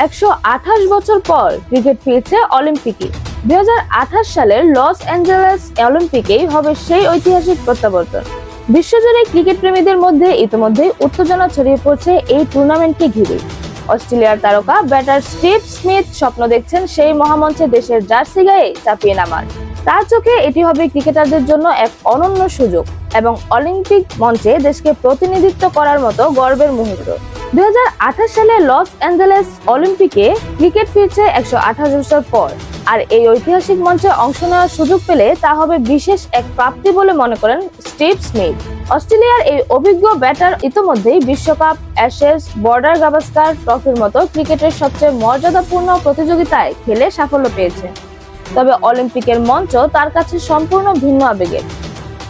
128 বছর পর ক্রিকেট ফিরছে অলিম্পিকে। 2028 সালের লস অ্যাঞ্জেলেস অলিম্পিকেই হবে সেই ঐতিহাসিক প্রত্যাবর্তন। বিশ্বজুড়ে ক্রিকেট প্রেমীদের মধ্যে ইতিমধ্যেই উত্তেজনা ছড়িয়ে পড়ছে এই টুর্নামেন্টকে ঘিরে। অস্ট্রেলিয়ার তারকা ব্যাটার স্টিভ স্মিথ স্বপ্ন দেখছেন সেই মহামঞ্চে দেশের জার্সি গায়ে চাপিয়ে নামার। তার চোখে এটি হবে ক্রিকেটারদের জন্য এক অনন্য সুযোগ এবং অলিম্পিক মঞ্চে দেশকে প্রতিনিধিত্ব করার মতো গর্বের মুহূর্ত। 2028 সালে লস অ্যাঞ্জেলেস অলিম্পিকে ক্রিকেট ফিরছে 128 বছর পর, আর এই ঐতিহাসিক মঞ্চে অংশ নেওয়ার সুযোগ পেলে তা হবে বিশেষ এক প্রাপ্তি বলে মনে করেন স্টিভ স্মিথ। অস্ট্রেলিয়ার এই অভিজ্ঞ ব্যাটার ইতোমধ্যেই বিশ্বকাপ, অ্যাশেজ, বর্ডার গাভাস্কার ট্রফির মতো ক্রিকেটের সবচেয়ে মর্যাদাপূর্ণ প্রতিযোগিতায় খেলে সাফল্য পেয়েছে। তবে অলিম্পিকের মঞ্চ তার কাছে সম্পূর্ণ ভিন্ন আবেগের।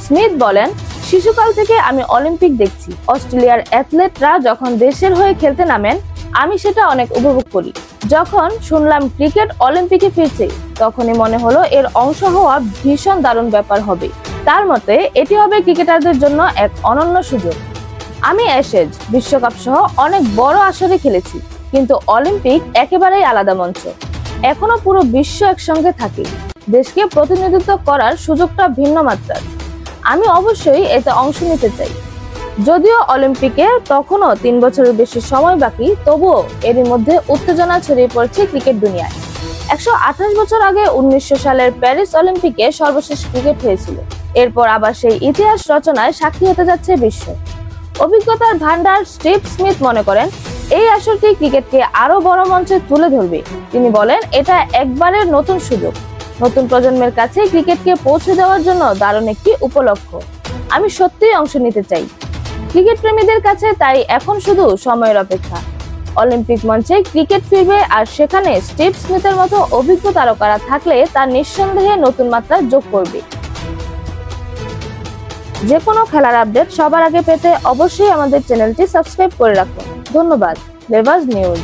স্মিথ বলেন, শিশুকাল থেকে আমি অলিম্পিক দেখছি। অস্ট্রেলিয়ার অ্যাথলেটরা যখন দেশের হয়ে খেলতে নামেন, আমি সেটা অনেক উপভোগ করি। যখন শুনলাম ক্রিকেট অলিম্পিকে ফিরছে, তখনই মনে হলো এর অংশ হওয়া ভীষণ দারুণ ব্যাপার হবে। তার মতে এটি হবে ক্রিকেটারদের জন্য এক অনন্য সুযোগ। আমি অ্যাশেজ, বিশ্বকাপ সহ অনেক বড় আসরে খেলেছি, কিন্তু অলিম্পিক একেবারেই আলাদা মঞ্চ। এখনো পুরো বিশ্ব একসঙ্গে থাকে, দেশকে প্রতিনিধিত্ব করার সুযোগটা ভিন্ন মাত্রার। আমি অবশ্যই এতে অংশ নিতে চাই। যদিও অলিম্পিকে তখনও 3 বছরের বেশি সময় বাকি, তবুও এরই মধ্যে উত্তেজনা ছড়িয়ে পড়ছে ক্রিকেট দুনিয়ায়। 128 বছর আগে 1900 সালের প্যারিস অলিম্পিকে সর্বশেষ ক্রিকেট হয়েছিল। এরপর আবার সেই ইতিহাস রচনায় সাক্ষী হতে যাচ্ছে বিশ্ব। অভিজ্ঞতার ভান্ডার স্টিভ স্মিথ মনে করেন, এই আসরটি ক্রিকেটকে আরো বড় মঞ্চে তুলে ধরবে। তিনি বলেন, এটা একবারের নতুন সুযোগ, নতুন প্রজন্মের কাছে ক্রিকেটকে পৌঁছে দেওয়ার জন্য দারুণ একটি উপলক্ষ। আমি সত্যিই অংশ নিতে চাই। ক্রিকেট প্রেমীদের কাছে তাই এখন শুধু সময়ের অপেক্ষা। অলিম্পিক মঞ্চে ক্রিকেট ফিরবে, আর সেখানে স্টিভ স্মিথের মতো অভিজ্ঞ তারকারা থাকলে তা নিঃসন্দেহে নতুন মাত্রা যোগ করবে। যে কোনো খেলার আপডেট সবার আগে পেতে অবশ্যই আমাদের চ্যানেলটি সাবস্ক্রাইব করে রাখুন। ধন্যবাদ। লেভাজ নিউজ।